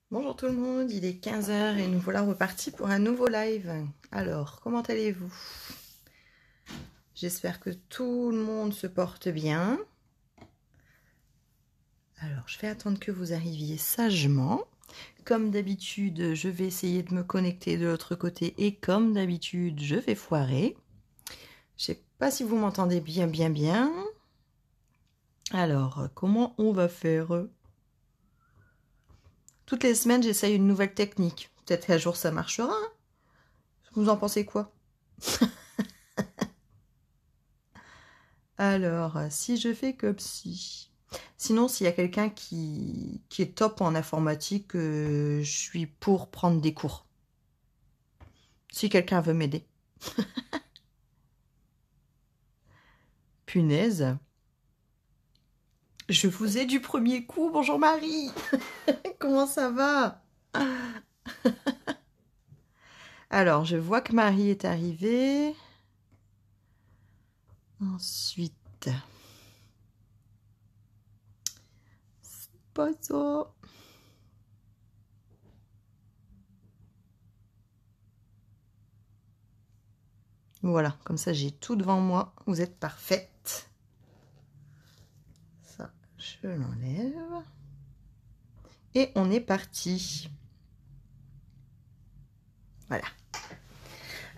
Bonjour tout le monde, il est 15 h et nous voilà repartis pour un nouveau live. Alors, comment allez-vous? J'espère que tout le monde se porte bien. Alors, je vais attendre que vous arriviez sagement. Comme d'habitude, je vais essayer de me connecter de l'autre côté et comme d'habitude, je vais foirer. Je sais pas si vous m'entendez bien. Alors, comment on va faire? Toutes les semaines, j'essaye une nouvelle technique. Peut-être qu'un jour, ça marchera. Vous en pensez quoi? Alors, si je fais comme si... Sinon, s'il y a quelqu'un qui est top en informatique, je suis pour prendre des cours. Si quelqu'un veut m'aider. Punaise. Je vous ai du premier coup. Bonjour Marie. Comment ça va? Alors, je vois que Marie est arrivée. Ensuite... Sposo. Voilà, comme ça j'ai tout devant moi. Vous êtes parfaite. Ça, je l'enlève. Et on est parti. Voilà.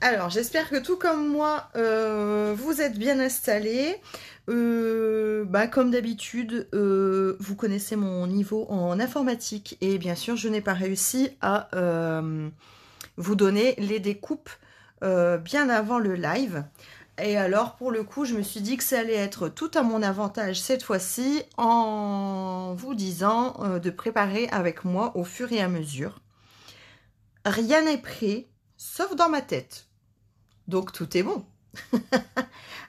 Alors, j'espère que tout comme moi, vous êtes bien installés. Comme d'habitude, vous connaissez mon niveau en informatique. Et bien sûr, je n'ai pas réussi à vous donner les découpes bien avant le live. Et alors, pour le coup, je me suis dit que ça allait être tout à mon avantage cette fois-ci en vous disant de préparer avec moi au fur et à mesure. Rien n'est prêt, sauf dans ma tête. Donc, tout est bon.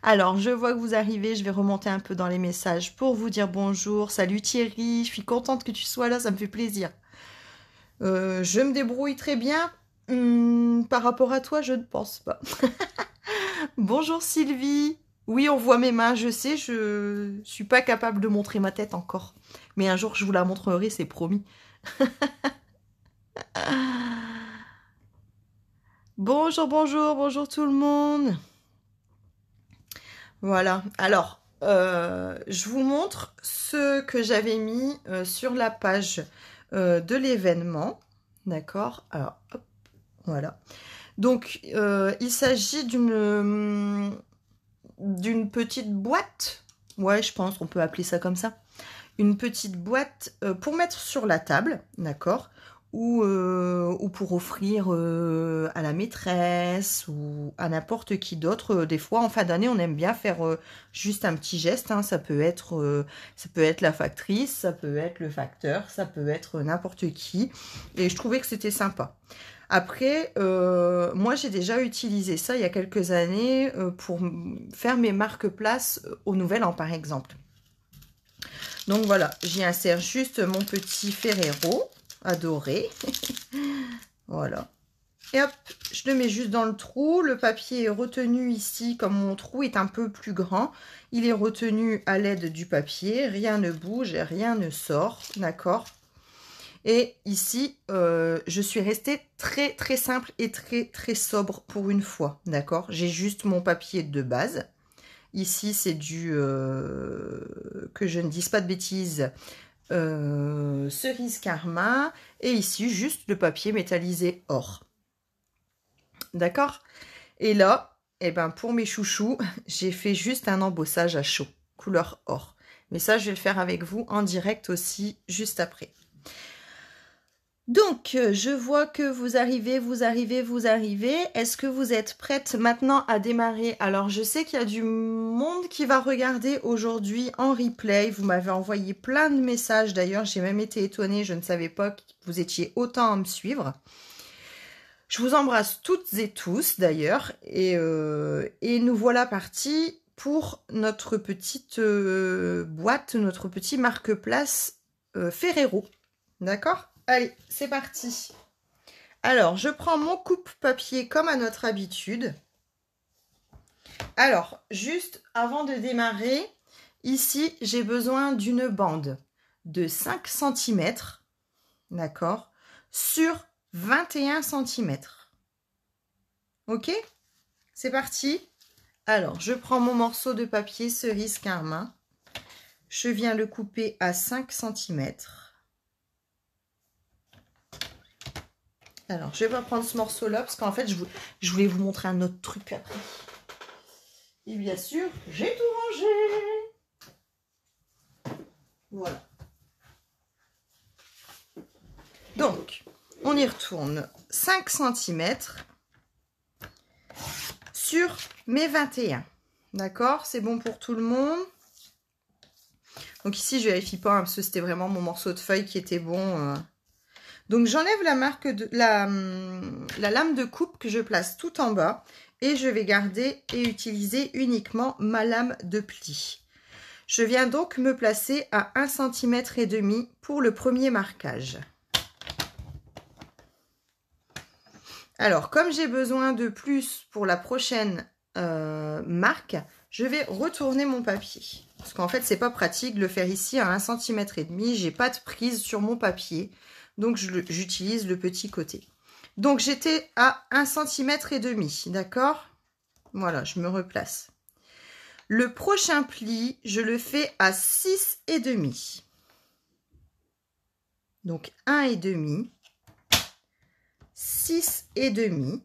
Alors, je vois que vous arrivez, je vais remonter un peu dans les messages pour vous dire bonjour. Salut Thierry, je suis contente que tu sois là, ça me fait plaisir. Je me débrouille très bien. Par rapport à toi, je ne pense pas. Bonjour Sylvie. Oui, on voit mes mains, je sais, je suis pas capable de montrer ma tête encore. Mais un jour, je vous la montrerai, c'est promis. Bonjour tout le monde. Voilà, alors, je vous montre ce que j'avais mis sur la page de l'événement. D'accord? Alors, hop, voilà. Donc, il s'agit d'une petite boîte. Ouais, je pense qu'on peut appeler ça comme ça. Une petite boîte pour mettre sur la table, d'accord, ou pour offrir à la maîtresse ou à n'importe qui d'autre. Des fois, en fin d'année, on aime bien faire juste un petit geste. Hein. Ça peut être la factrice, ça peut être le facteur, ça peut être n'importe qui. Et je trouvais que c'était sympa. Après, moi, j'ai déjà utilisé ça il y a quelques années pour faire mes marque-places au Nouvel An, par exemple. Donc voilà, j'y insère juste mon petit Ferrero adoré. Voilà. Et hop, je le mets juste dans le trou. Le papier est retenu ici, comme mon trou est un peu plus grand. Il est retenu à l'aide du papier. Rien ne bouge et rien ne sort. D'accord? Et ici, je suis restée très très simple et très très sobre pour une fois. D'accord? J'ai juste mon papier de base. Ici, c'est du... que je ne dise pas de bêtises. Cerise Karma. Et ici, juste le papier métallisé or. D'accord? Et là, eh ben, pour mes chouchous, j'ai fait juste un embossage à chaud, couleur or. Mais ça, je vais le faire avec vous en direct aussi, juste après. Donc, je vois que vous arrivez. Est-ce que vous êtes prête maintenant à démarrer? Alors, je sais qu'il y a du monde qui va regarder aujourd'hui en replay. Vous m'avez envoyé plein de messages. D'ailleurs, j'ai même été étonnée. Je ne savais pas que vous étiez autant à me suivre. Je vous embrasse toutes et tous, d'ailleurs. Et nous voilà partis pour notre petite boîte, notre petit marque-place Ferrero. D'accord? Allez, c'est parti. Alors, je prends mon coupe-papier comme à notre habitude. Alors, juste avant de démarrer, ici, j'ai besoin d'une bande de 5 cm. D'accord? sur 21 cm. Ok? C'est parti. Alors, je prends mon morceau de papier cerise carmin. Je viens le couper à 5 cm. Alors, je vais pas prendre ce morceau-là parce qu'en fait, je voulais vous montrer un autre truc après. Et bien sûr, j'ai tout rangé. Voilà. Donc, on y retourne 5 cm sur mes 21. D'accord? C'est bon pour tout le monde? Donc ici, je vérifie pas hein, parce que c'était vraiment mon morceau de feuille qui était bon. Donc, j'enlève la marque de la lame de coupe que je place tout en bas. Et je vais garder et utiliser uniquement ma lame de pli. Je viens donc me placer à 1,5 cm pour le premier marquage. Alors, comme j'ai besoin de plus pour la prochaine marque, je vais retourner mon papier. Parce qu'en fait, c'est pas pratique de le faire ici à 1,5 cm. J'ai pas de prise sur mon papier. Donc, j'utilise le petit côté. Donc, j'étais à 1,5 cm, d'accord? Voilà, je me replace. Le prochain pli, je le fais à 6,5. Donc, 1,5. 6,5.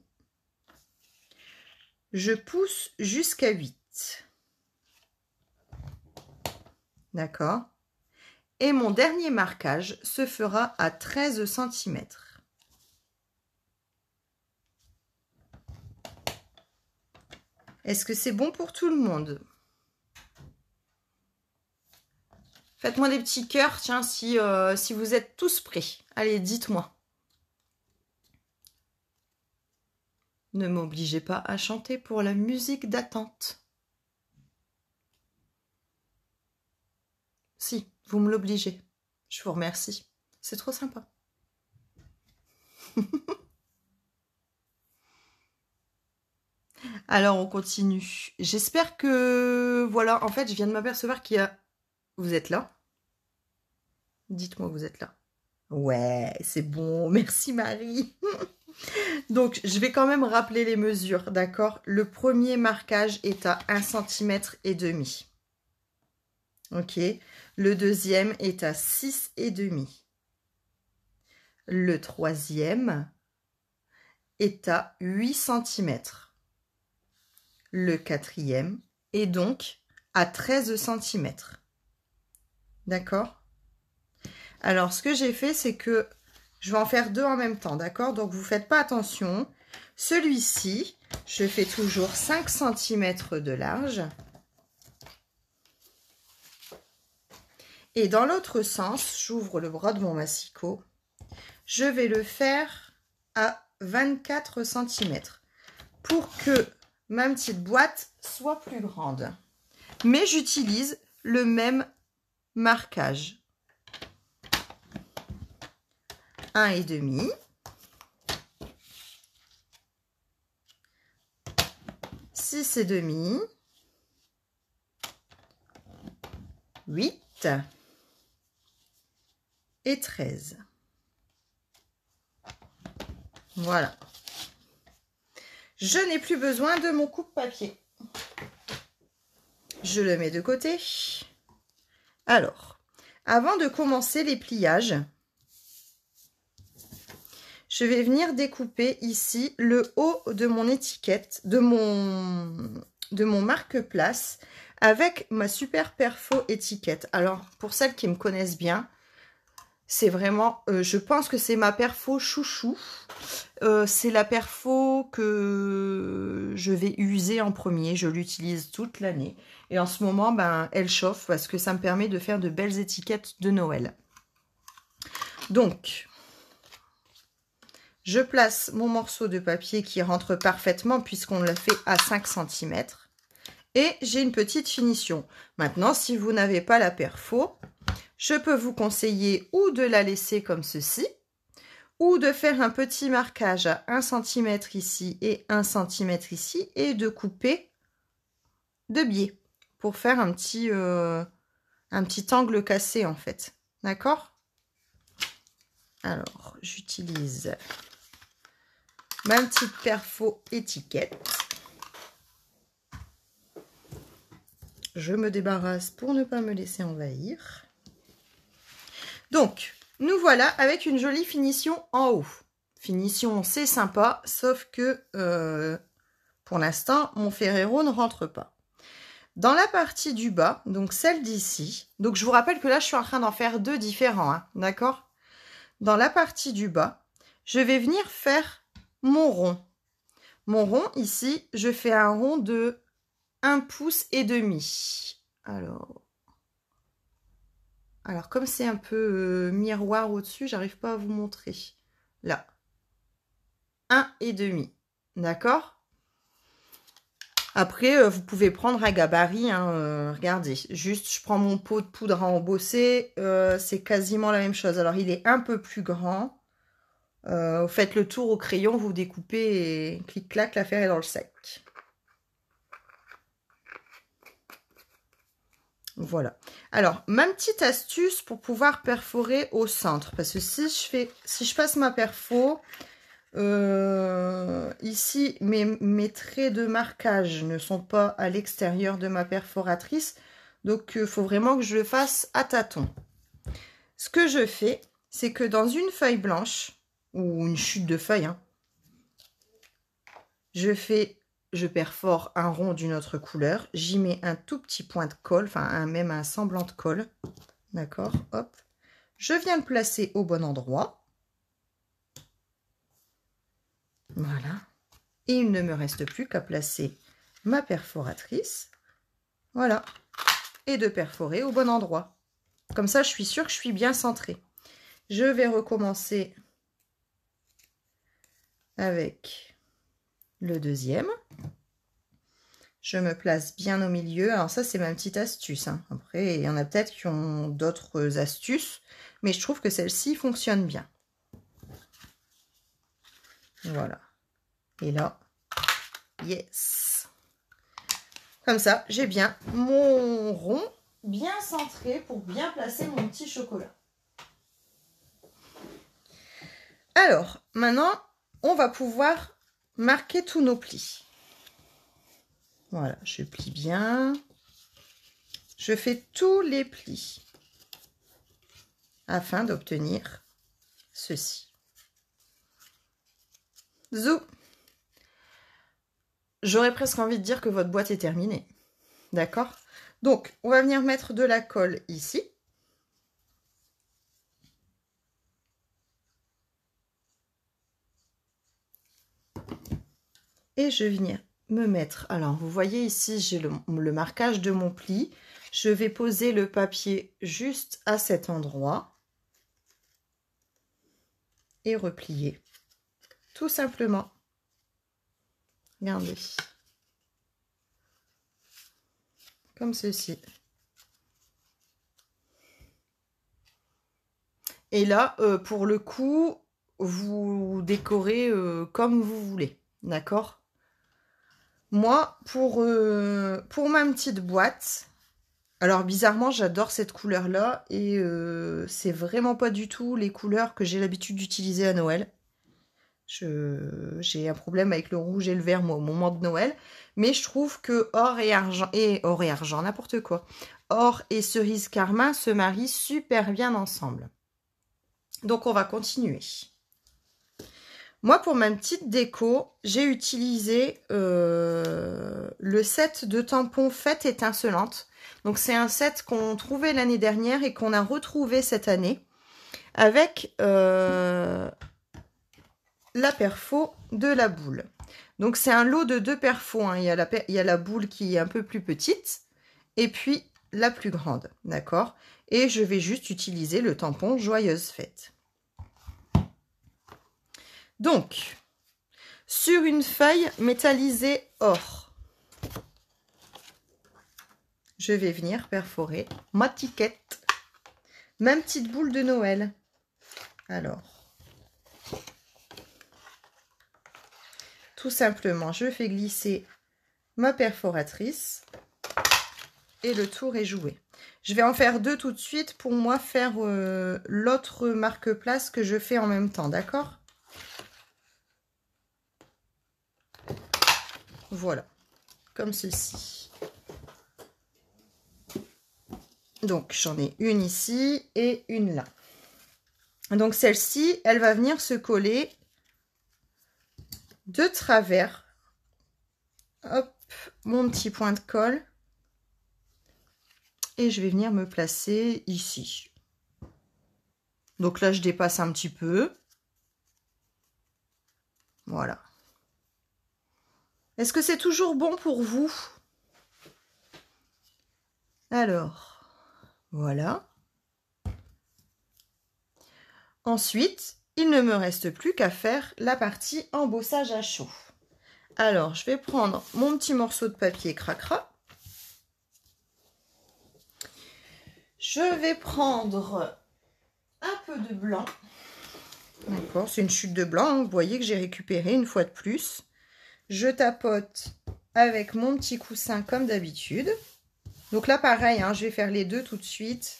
Je pousse jusqu'à 8. D'accord? Et mon dernier marquage se fera à 13 cm. Est-ce que c'est bon pour tout le monde? Faites-moi des petits cœurs, tiens, si vous êtes tous prêts. Allez, dites-moi. Ne m'obligez pas à chanter pour la musique d'attente. Si, vous me l'obligez. Je vous remercie. C'est trop sympa. Alors, on continue. J'espère que... Voilà, en fait, je viens de m'apercevoir qu'il y a... Vous êtes là? Dites-moi que vous êtes là. Ouais, c'est bon. Merci, Marie. Donc, je vais quand même rappeler les mesures, d'accord? Le premier marquage est à 1,5 cm. Ok. Le deuxième est à 6,5. Le troisième est à 8 cm. Le quatrième est donc à 13 cm. D'accord? Alors, ce que j'ai fait, c'est que je vais en faire deux en même temps, d'accord? Donc, vous ne faites pas attention. Celui-ci, je fais toujours 5 cm de large. Et dans l'autre sens, j'ouvre le bras de mon massicot. Je vais le faire à 24 cm pour que ma petite boîte soit plus grande. Mais j'utilise le même marquage. 1,5. 6,5. 8 et 13. Voilà. Je n'ai plus besoin de mon coupe-papier. Je le mets de côté. Alors, avant de commencer les pliages, je vais venir découper ici le haut de mon étiquette, de mon marque-place avec ma super perfo étiquette. Alors, pour celles qui me connaissent bien, c'est vraiment, je pense que c'est ma perfo chouchou. C'est la perfo que je vais user en premier. Je l'utilise toute l'année. Et en ce moment, ben, elle chauffe parce que ça me permet de faire de belles étiquettes de Noël. Donc, je place mon morceau de papier qui rentre parfaitement puisqu'on l'a fait à 5 cm. Et j'ai une petite finition. Maintenant, si vous n'avez pas la perfo, je peux vous conseiller ou de la laisser comme ceci, ou de faire un petit marquage à 1 cm ici et 1 cm ici, et de couper de biais pour faire un petit angle cassé en fait. D'accord? Alors, j'utilise ma petite perfo étiquette. Je me débarrasse pour ne pas me laisser envahir. Donc, nous voilà avec une jolie finition en haut. Finition, c'est sympa, sauf que pour l'instant, mon Ferrero ne rentre pas. Dans la partie du bas, donc celle d'ici, donc je vous rappelle que là, je suis en train d'en faire deux différents, hein, d'accord? Dans la partie du bas, je vais venir faire mon rond. Mon rond, ici, je fais un rond de 1,5 pouce. Alors comme c'est un peu miroir au-dessus, j'arrive pas à vous montrer. Là. 1,5. D'accord? Après, vous pouvez prendre un gabarit, hein, regardez. Juste, je prends mon pot de poudre à embosser, c'est quasiment la même chose. Alors, il est un peu plus grand. Vous faites le tour au crayon, vous découpez et clic-clac, l'affaire est dans le sac. Voilà. Alors, ma petite astuce pour pouvoir perforer au centre. Parce que si je passe ma perfo, ici, mes traits de marquage ne sont pas à l'extérieur de ma perforatrice. Donc, il faut vraiment que je le fasse à tâtons. Ce que je fais, c'est que dans une feuille blanche, ou une chute de feuille, hein, je perfore un rond d'une autre couleur. J'y mets un tout petit point de colle, enfin même un semblant de colle. D'accord, hop. Je viens le placer au bon endroit. Voilà. Et il ne me reste plus qu'à placer ma perforatrice. Voilà. Et de perforer au bon endroit. Comme ça, je suis sûre que je suis bien centrée. Je vais recommencer avec le deuxième. Je me place bien au milieu. Alors ça, c'est ma petite astuce, hein. Après, il y en a peut-être qui ont d'autres astuces. Mais je trouve que celle-ci fonctionne bien. Voilà. Et là, yes. Comme ça, j'ai bien mon rond bien centré pour bien placer mon petit chocolat. Alors, maintenant, on va pouvoir marquer tous nos plis. Voilà, je plie bien. Je fais tous les plis afin d'obtenir ceci. Zou! J'aurais presque envie de dire que votre boîte est terminée. D'accord? Donc, on va venir mettre de la colle ici. Et je vais venir me mettre... Alors, vous voyez ici, j'ai le marquage de mon pli. Je vais poser le papier juste à cet endroit. Et replier. Tout simplement. Regardez. Comme ceci. Et là, pour le coup, vous décorez comme vous voulez. D'accord? Moi, pour ma petite boîte, alors bizarrement, j'adore cette couleur-là. Et c'est vraiment pas du tout les couleurs que j'ai l'habitude d'utiliser à Noël. J'ai un problème avec le rouge et le vert, moi, au moment de Noël. Mais je trouve que or et argent, n'importe quoi. Or et cerise carmin se marient super bien ensemble. Donc, on va continuer. Moi, pour ma petite déco, j'ai utilisé le set de tampons Fête étincelante. Donc, c'est un set qu'on trouvait l'année dernière et qu'on a retrouvé cette année avec la perfo de la boule. Donc, c'est un lot de 2 perfos, hein. Il y a la boule qui est un peu plus petite et puis la plus grande. D'accord? Et je vais juste utiliser le tampon Joyeuse Fête. Donc, sur une feuille métallisée or, je vais venir perforer ma tiquette, ma petite boule de Noël. Alors, tout simplement, je fais glisser ma perforatrice et le tour est joué. Je vais en faire 2 tout de suite pour moi faire l'autre marque-place que je fais en même temps, d'accord? Voilà, comme ceci. Donc, j'en ai une ici et une là. Donc, celle-ci, elle va venir se coller de travers. Hop, mon petit point de colle. Et je vais venir me placer ici. Donc là, je dépasse un petit peu. Voilà. Est-ce que c'est toujours bon pour vous? Alors, voilà. Ensuite, il ne me reste plus qu'à faire la partie embossage à chaud. Alors, je vais prendre mon petit morceau de papier cracra. Je vais prendre un peu de blanc. D'accord, c'est une chute de blanc. Hein. Vous voyez que j'ai récupéré une fois de plus. Je tapote avec mon petit coussin comme d'habitude. Donc là, pareil, hein, je vais faire les deux tout de suite.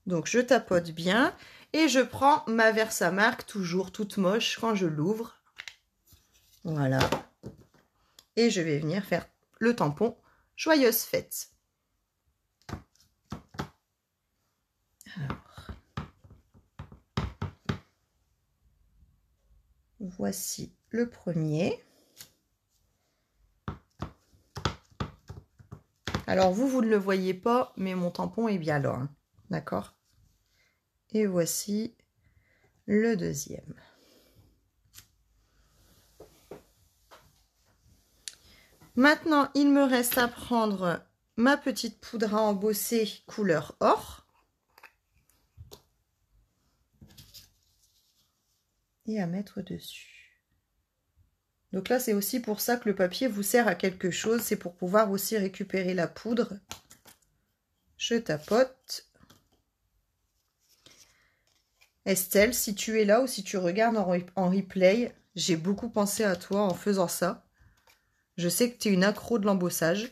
Donc, je tapote bien. Et je prends ma Versamark, toujours toute moche quand je l'ouvre. Voilà. Et je vais venir faire le tampon « Joyeuse fête ». Alors, voici le premier. Alors, vous ne le voyez pas, mais mon tampon est bien là. Hein. D'accord? Et voici le deuxième. Maintenant, il me reste à prendre ma petite poudre à embosser couleur or. Et à mettre dessus. Donc là, c'est aussi pour ça que le papier vous sert à quelque chose. C'est pour pouvoir aussi récupérer la poudre. Je tapote. Estelle, si tu es là ou si tu regardes en replay, j'ai beaucoup pensé à toi en faisant ça. Je sais que tu es une accro de l'embossage.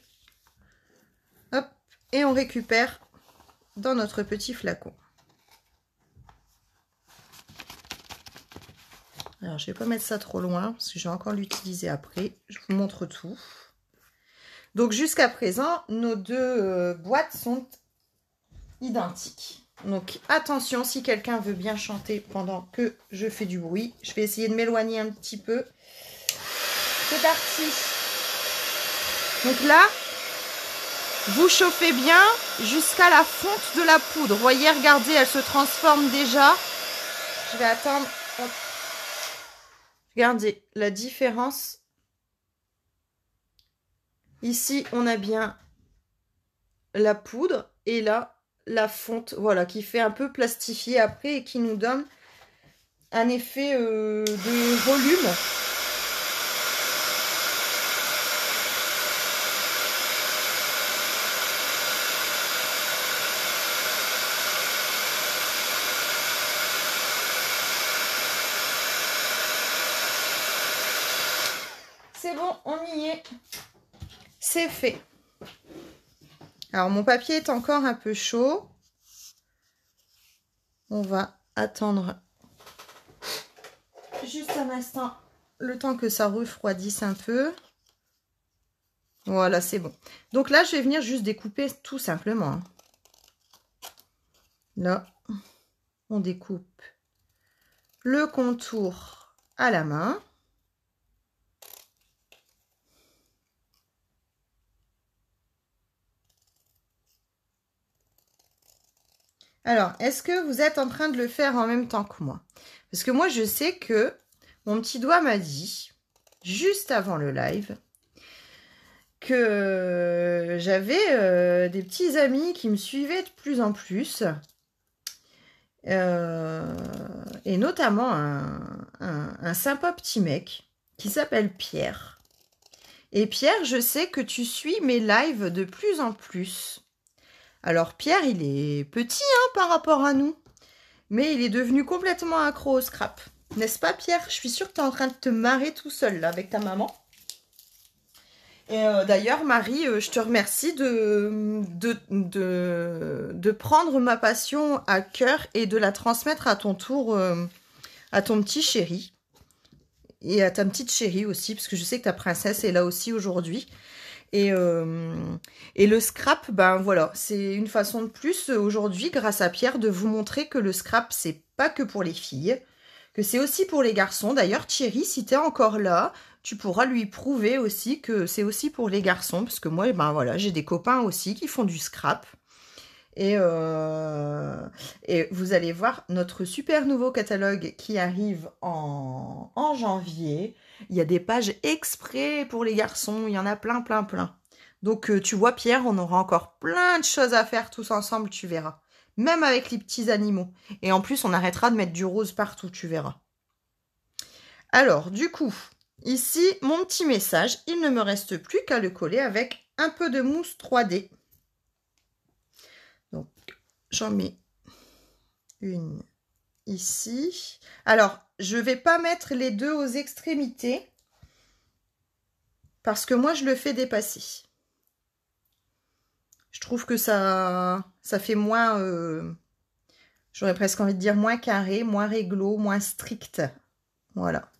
Hop, et on récupère dans notre petit flacon. Alors, je ne vais pas mettre ça trop loin, parce que je vais encore l'utiliser après. Je vous montre tout. Donc, jusqu'à présent, nos deux boîtes sont identiques. Donc, attention, si quelqu'un veut bien chanter pendant que je fais du bruit, je vais essayer de m'éloigner un petit peu. C'est parti. Donc là, vous chauffez bien jusqu'à la fonte de la poudre. Vous voyez, regardez, elle se transforme déjà. Je vais attendre. Hop. Regardez la différence. Ici, on a bien la poudre et là, la fonte, voilà, qui fait un peu plastifier après et qui nous donne un effet de volume. C'est bon, on y est. C'est fait. Alors, mon papier est encore un peu chaud. On va attendre juste un instant, le temps que ça refroidisse un peu. Voilà, c'est bon. Donc là, je vais venir juste découper tout simplement. Là, on découpe le contour à la main. Alors, est-ce que vous êtes en train de le faire en même temps que moi? Parce que moi, je sais que mon petit doigt m'a dit, juste avant le live, que j'avais des petits amis qui me suivaient de plus en plus. Et notamment un sympa petit mec qui s'appelle Pierre. Et Pierre, je sais que tu suis mes lives de plus en plus. Alors Pierre, il est petit hein, par rapport à nous, mais il est devenu complètement accro au scrap. N'est-ce pas Pierre? Je suis sûre que tu es en train de te marrer tout seul là avec ta maman. Et d'ailleurs, Marie, je te remercie de prendre ma passion à cœur et de la transmettre à ton tour à ton petit chéri. Et à ta petite chérie aussi, parce que je sais que ta princesse est là aussi aujourd'hui. Et le scrap, ben voilà, c'est une façon de plus aujourd'hui, grâce à Pierre, de vous montrer que le scrap, c'est pas que pour les filles, que c'est aussi pour les garçons. D'ailleurs, Thierry, si t'es encore là, tu pourras lui prouver aussi que c'est aussi pour les garçons, parce que moi, ben voilà, j'ai des copains aussi qui font du scrap. Et vous allez voir notre super nouveau catalogue qui arrive en janvier. Il y a des pages exprès pour les garçons. Il y en a plein, plein, plein. Donc, tu vois, Pierre, on aura encore plein de choses à faire tous ensemble, tu verras. Même avec les petits animaux. Et en plus, on arrêtera de mettre du rose partout, tu verras. Alors, du coup, ici, mon petit message. Il ne me reste plus qu'à le coller avec un peu de mousse 3D. Donc, j'en mets une ici. Alors, je vais pas mettre les deux aux extrémités parce que moi, je le fais dépasser. Je trouve que ça fait moins, j'aurais presque envie de dire moins carré, moins réglo, moins strict. Voilà.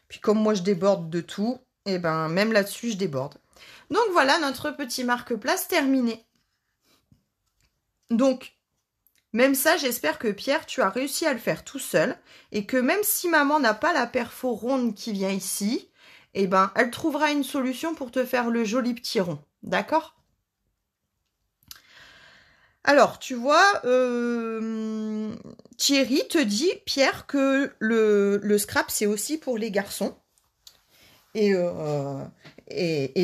Puis comme moi, je déborde de tout, et ben même là-dessus, je déborde. Donc voilà, notre petit marque-place terminé. Donc, même ça, j'espère que Pierre, tu as réussi à le faire tout seul et que même si maman n'a pas la perfo ronde qui vient ici, eh ben, elle trouvera une solution pour te faire le joli petit rond. D'accord ? Alors, tu vois, Thierry te dit, Pierre, que le scrap, c'est aussi pour les garçons. Et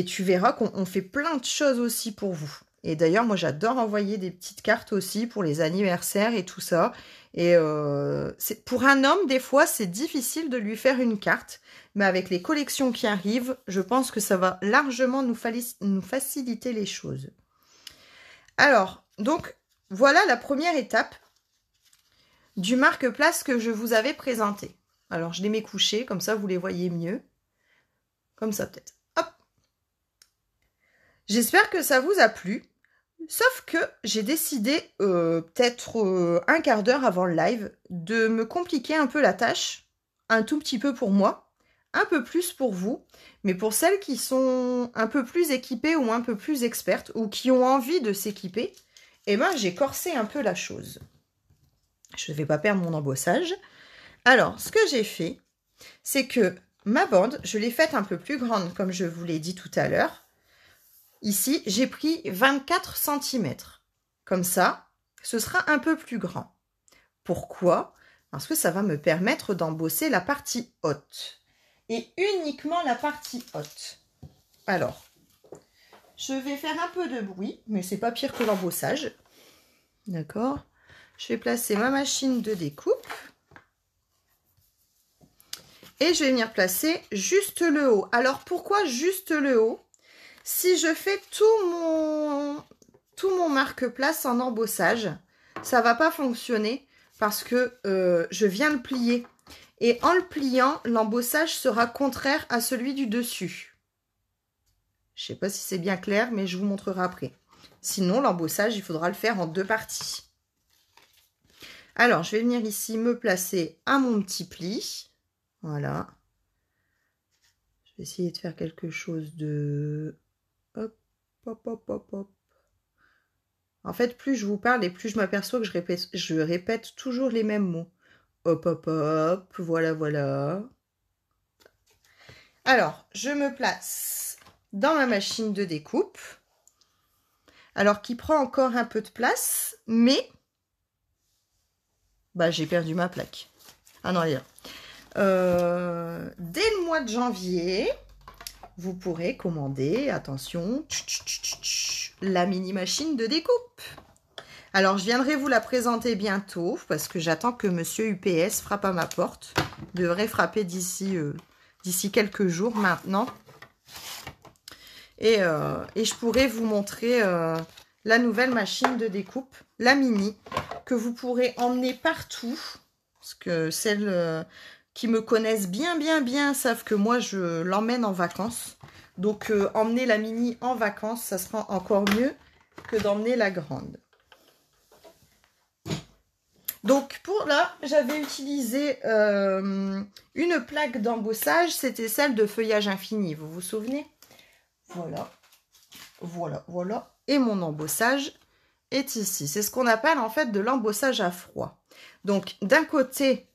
tu verras qu'on fait plein de choses aussi pour vous. Et d'ailleurs, moi, j'adore envoyer des petites cartes aussi pour les anniversaires et tout ça. Et pour un homme, des fois, c'est difficile de lui faire une carte. Mais avec les collections qui arrivent, je pense que ça va largement nous faciliter les choses. Alors, donc, voilà la première étape du marque-place que je vous avais présenté. Alors, je les mets couchés, comme ça, vous les voyez mieux. Comme ça, peut-être. Hop. J'espère que ça vous a plu. Sauf que j'ai décidé, peut-être un quart d'heure avant le live, de me compliquer un peu la tâche. Un tout petit peu pour moi, un peu plus pour vous. Mais pour celles qui sont un peu plus équipées ou un peu plus expertes, ou qui ont envie de s'équiper, eh ben, j'ai corsé un peu la chose. Je ne vais pas perdre mon embossage. Alors, ce que j'ai fait, c'est que ma bande, je l'ai faite un peu plus grande, comme je vous l'ai dit tout à l'heure. Ici, j'ai pris 24 cm. Comme ça, ce sera un peu plus grand. Pourquoi ? Parce que ça va me permettre d'embosser la partie haute. Et uniquement la partie haute. Alors, je vais faire un peu de bruit, mais c'est pas pire que l'embossage. D'accord ? Je vais placer ma machine de découpe. Et je vais venir placer juste le haut. Alors, pourquoi juste le haut ? Si je fais tout mon marque-place en embossage, ça va pas fonctionner parce que je viens le plier. Et en le pliant, l'embossage sera contraire à celui du dessus. Je sais pas si c'est bien clair, mais je vous montrerai après. Sinon, l'embossage, il faudra le faire en deux parties. Alors, je vais venir ici me placer à mon petit pli. Voilà. Je vais essayer de faire quelque chose de... Hop, hop, hop, hop, hop. En fait, plus je vous parle et plus je m'aperçois que je répète toujours les mêmes mots. Hop, hop, hop, voilà, voilà. Alors, je me place dans ma machine de découpe. Alors, qui prend encore un peu de place, mais... Bah, j'ai perdu ma plaque. Ah non, elle est là. Dès le mois de janvier, vous pourrez commander, attention, la mini machine de découpe. Alors, je viendrai vous la présenter bientôt parce que j'attends que monsieur UPS frappe à ma porte. Il devrait frapper d'ici quelques jours maintenant. Et je pourrai vous montrer la nouvelle machine de découpe, la mini, que vous pourrez emmener partout. Parce que celles qui me connaissent bien savent que moi, je l'emmène en vacances. Donc, emmener la mini en vacances, ça sera encore mieux que d'emmener la grande. Donc, pour là, j'avais utilisé une plaque d'embossage. C'était celle de Feuillage Infini, vous vous souvenez? Voilà. Voilà, voilà. Et mon embossage est ici. C'est ce qu'on appelle en fait de l'embossage à froid. Donc, d'un côté,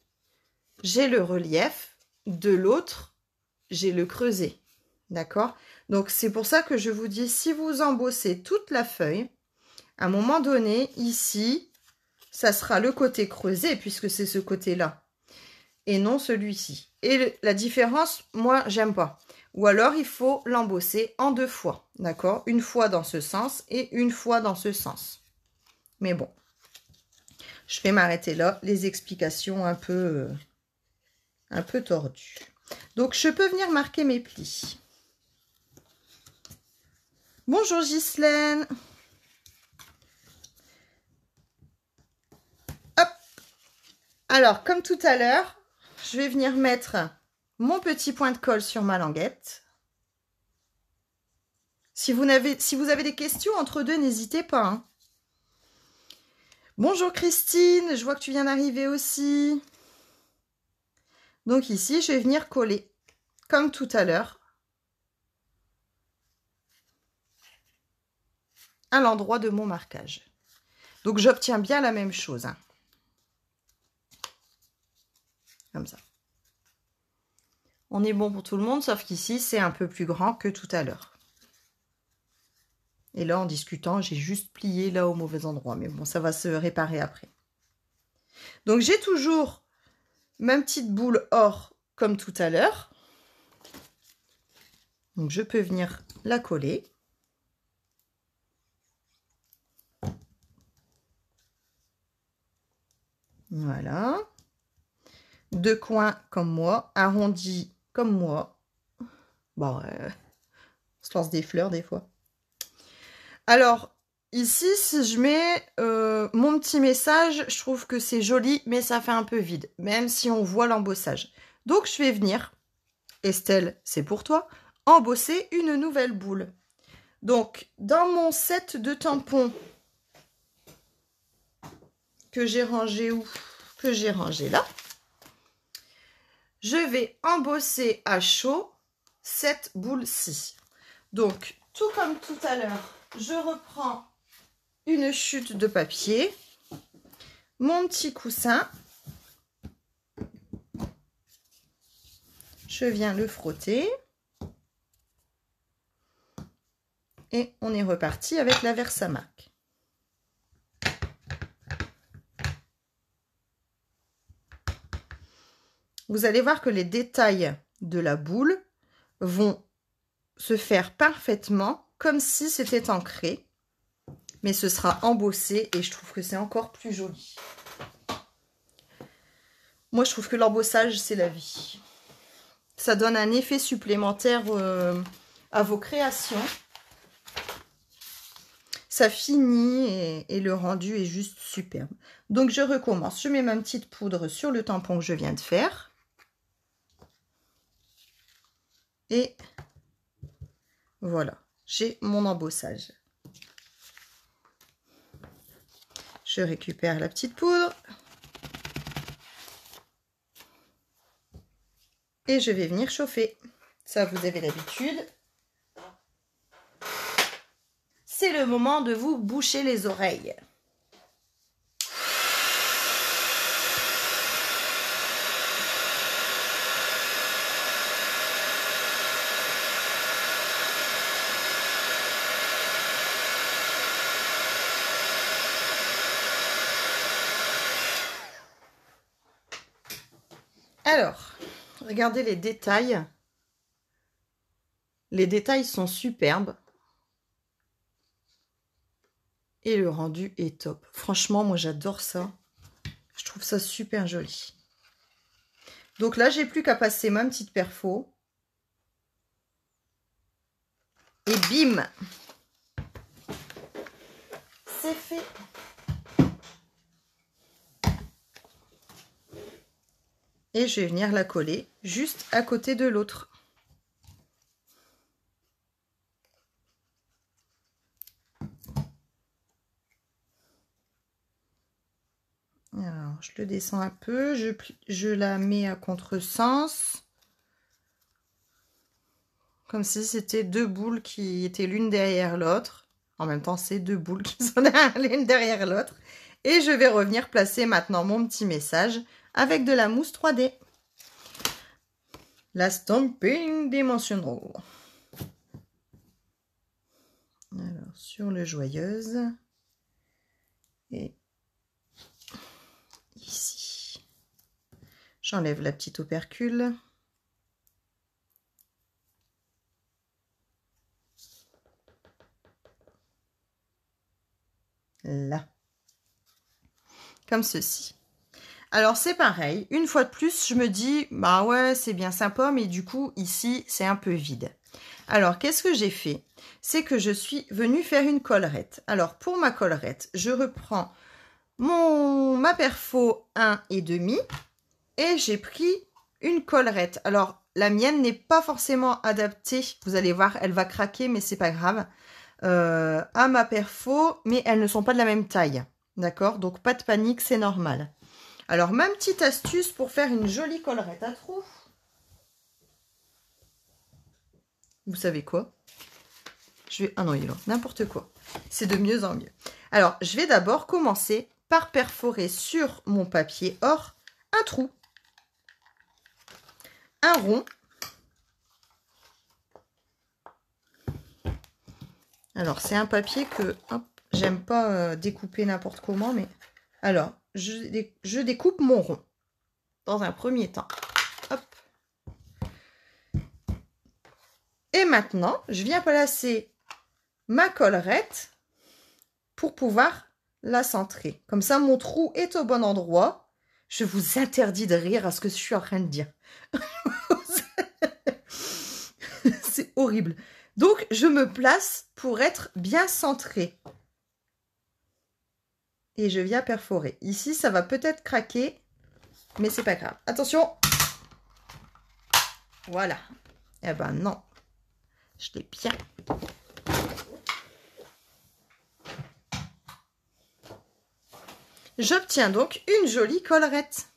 j'ai le relief. De l'autre, j'ai le creuset. D'accord? Donc, c'est pour ça que je vous dis, si vous embossez toute la feuille, à un moment donné, ici, ça sera le côté creusé, puisque c'est ce côté-là, et non celui-ci. Et la différence, moi, j'aime pas. Ou alors, il faut l'embosser en 2 fois, d'accord? Une fois dans ce sens et une fois dans ce sens. Mais bon, je vais m'arrêter là. Les explications un peu tordues. Donc, je peux venir marquer mes plis. Bonjour Ghislaine. Hop. Alors, comme tout à l'heure, je vais venir mettre mon petit point de colle sur ma languette. Si vous avez des questions entre deux, n'hésitez pas. Hein. Bonjour Christine, je vois que tu viens d'arriver aussi. Donc ici, je vais venir coller, comme tout à l'heure, à l'endroit de mon marquage. Donc j'obtiens bien la même chose. Hein. Comme ça. On est bon pour tout le monde, sauf qu'ici, c'est un peu plus grand que tout à l'heure. Et là, en discutant, j'ai juste plié là au mauvais endroit. Mais bon, ça va se réparer après. Donc, j'ai toujours ma petite boule or comme tout à l'heure. Donc, je peux venir la coller. Voilà. 2 coins comme moi, arrondis comme moi. Bon, on se lance des fleurs des fois. Alors, ici, si je mets mon petit message, je trouve que c'est joli, mais ça fait un peu vide, même si on voit l'embossage. Donc, je vais venir, Estelle, c'est pour toi, embosser une nouvelle boule. Donc, dans mon set de tampons que j'ai rangé où? Que j'ai rangé là. Je vais embosser à chaud cette boule-ci. Donc, tout comme tout à l'heure, je reprends une chute de papier, mon petit coussin, je viens le frotter et on est reparti avec la Versamark. Vous allez voir que les détails de la boule vont se faire parfaitement comme si c'était ancré. Mais ce sera embossé et je trouve que c'est encore plus joli. Moi, je trouve que l'embossage, c'est la vie. Ça donne un effet supplémentaire à vos créations. Ça finit et le rendu est juste superbe. Donc, je recommence. Je mets ma petite poudre sur le tampon que je viens de faire. Et voilà, j'ai mon embossage. Je récupère la petite poudre. Et je vais venir chauffer. Ça, vous avez l'habitude. C'est le moment de vous boucher les oreilles. Alors, regardez les détails. Les détails sont superbes. Et le rendu est top. Franchement, moi, j'adore ça. Je trouve ça super joli. Donc là, j'ai plus qu'à passer ma petite perfo. Et bim! C'est fait. Et je vais venir la coller juste à côté de l'autre. je le descends un peu, je la mets à contresens. Comme si c'était deux boules qui étaient l'une derrière l'autre. En même temps, c'est deux boules qui sont l'une derrière l'autre. Et je vais revenir placer maintenant mon petit message avec de la mousse 3D. La Stamping Dimensional. Alors, sur le joyeuse. Et ici. J'enlève la petite opercule. Là. Comme ceci. Alors, c'est pareil. Une fois de plus, je me dis, bah ouais, c'est bien sympa, mais du coup, ici, c'est un peu vide. Alors, qu'est-ce que j'ai fait? C'est que je suis venue faire une collerette. Alors, pour ma collerette, je reprends ma perfo 1,5 et j'ai pris une collerette. Alors, la mienne n'est pas forcément adaptée. Vous allez voir, elle va craquer, mais c'est pas grave. À ma perfo, mais elles ne sont pas de la même taille. D'accord? Donc, pas de panique, c'est normal. Alors, ma petite astuce pour faire une jolie collerette à trous. Vous savez quoi? Ah non, il est là. N'importe quoi. C'est de mieux en mieux. Alors, je vais d'abord commencer par perforer sur mon papier or un trou. Un rond. Alors, c'est un papier que j'aime pas découper n'importe comment, mais... Alors, je découpe mon rond dans un premier temps. Hop. Et maintenant, je viens placer ma collerette pour pouvoir la centrer. Comme ça, mon trou est au bon endroit. Je vous interdis de rire à ce que je suis en train de dire. C'est horrible. Donc, je me place pour être bien centrée. Et je viens perforer. Ici, ça va peut-être craquer, mais c'est pas grave. Attention. Voilà. Eh ben non. Je l'ai bien. J'obtiens donc une jolie collerette.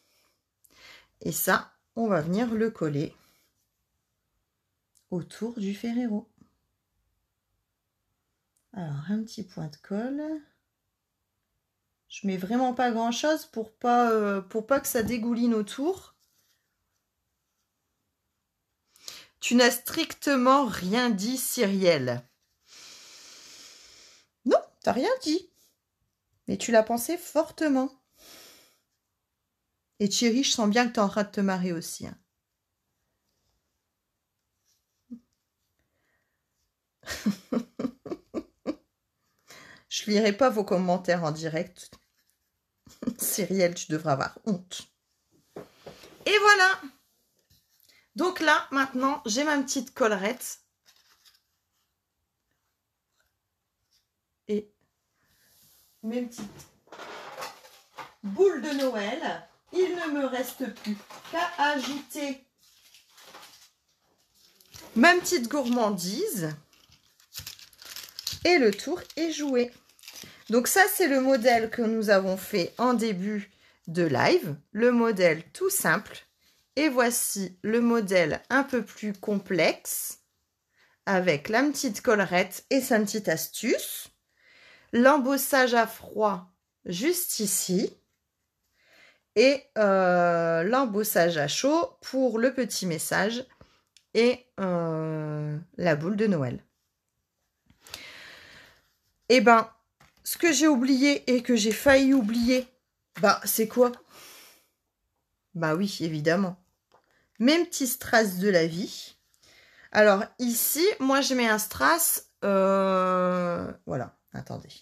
Et ça, on va venir le coller autour du ferrero. Alors, un petit point de colle. Je mets vraiment pas grand chose pour pas que ça dégouline autour. Tu n'as strictement rien dit, Cyrielle. Non, t'as rien dit. Mais tu l'as pensé fortement. Et Thierry, je sens bien que t'es en train de te marrer aussi. Hein. Je lirai pas vos commentaires en direct. Cyrielle, tu devras avoir honte. Et voilà. Donc là, maintenant, j'ai ma petite collerette. Et mes petites boules de Noël. Il ne me reste plus qu'à ajouter ma petite gourmandise. Et le tour est joué. Donc ça, c'est le modèle que nous avons fait en début de live. Le modèle tout simple. Et voici le modèle un peu plus complexe avec la petite collerette et sa petite astuce. L'embossage à froid juste ici. Et l'embossage à chaud pour le petit message et la boule de Noël. Et ben, ce que j'ai oublié et que j'ai failli oublier, bah c'est quoi? Bah oui, évidemment. Mes petits strass de la vie. Alors ici, moi je mets un strass, voilà, attendez,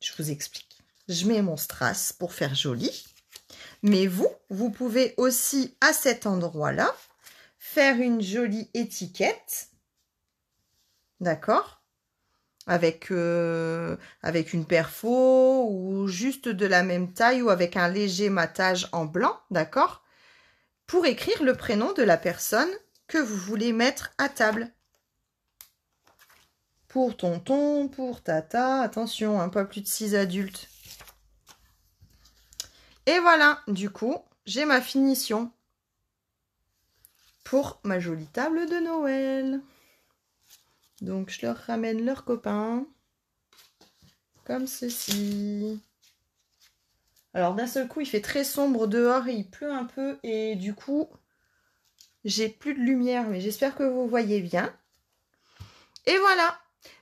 je vous explique. Je mets mon strass pour faire joli. Mais vous pouvez aussi à cet endroit-là faire une jolie étiquette. D'accord? Avec une perfo ou juste de la même taille ou avec un léger matage en blanc. D'accord? Pour écrire le prénom de la personne que vous voulez mettre à table. Pour tonton, pour tata. Attention, hein, pas plus de 6 adultes. Et voilà, du coup, j'ai ma finition pour ma jolie table de Noël. Donc, je leur ramène leurs copains, comme ceci. Alors, d'un seul coup, il fait très sombre dehors et il pleut un peu. Et du coup, j'ai plus de lumière, mais j'espère que vous voyez bien. Et voilà.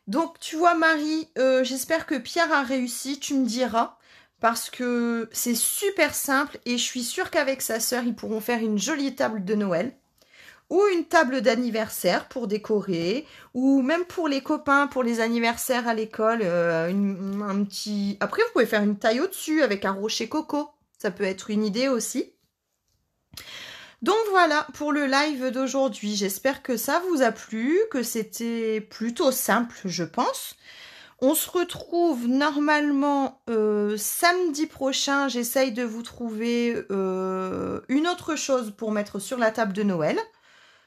Donc, tu vois, Marie, j'espère que Pierre a réussi, tu me diras. Parce que c'est super simple et je suis sûre qu'avec sa sœur, ils pourront faire une jolie table de Noël. Ou une table d'anniversaire pour décorer, ou même pour les copains, pour les anniversaires à l'école, un petit... Après, vous pouvez faire une taille au-dessus avec un rocher coco. Ça peut être une idée aussi. Donc voilà pour le live d'aujourd'hui. J'espère que ça vous a plu, que c'était plutôt simple, je pense. On se retrouve normalement samedi prochain. J'essaye de vous trouver une autre chose pour mettre sur la table de Noël.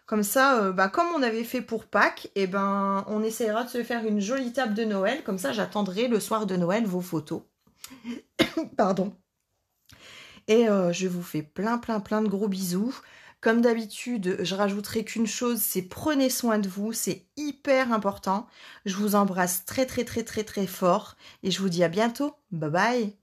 Comme ça, comme on avait fait pour Pâques, on essaiera de se faire une jolie table de Noël. Comme ça, j'attendrai le soir de Noël vos photos. Pardon. Et je vous fais plein de gros bisous. Comme d'habitude, je rajouterai qu'une chose, c'est prenez soin de vous, c'est hyper important. Je vous embrasse très fort et je vous dis à bientôt. Bye bye.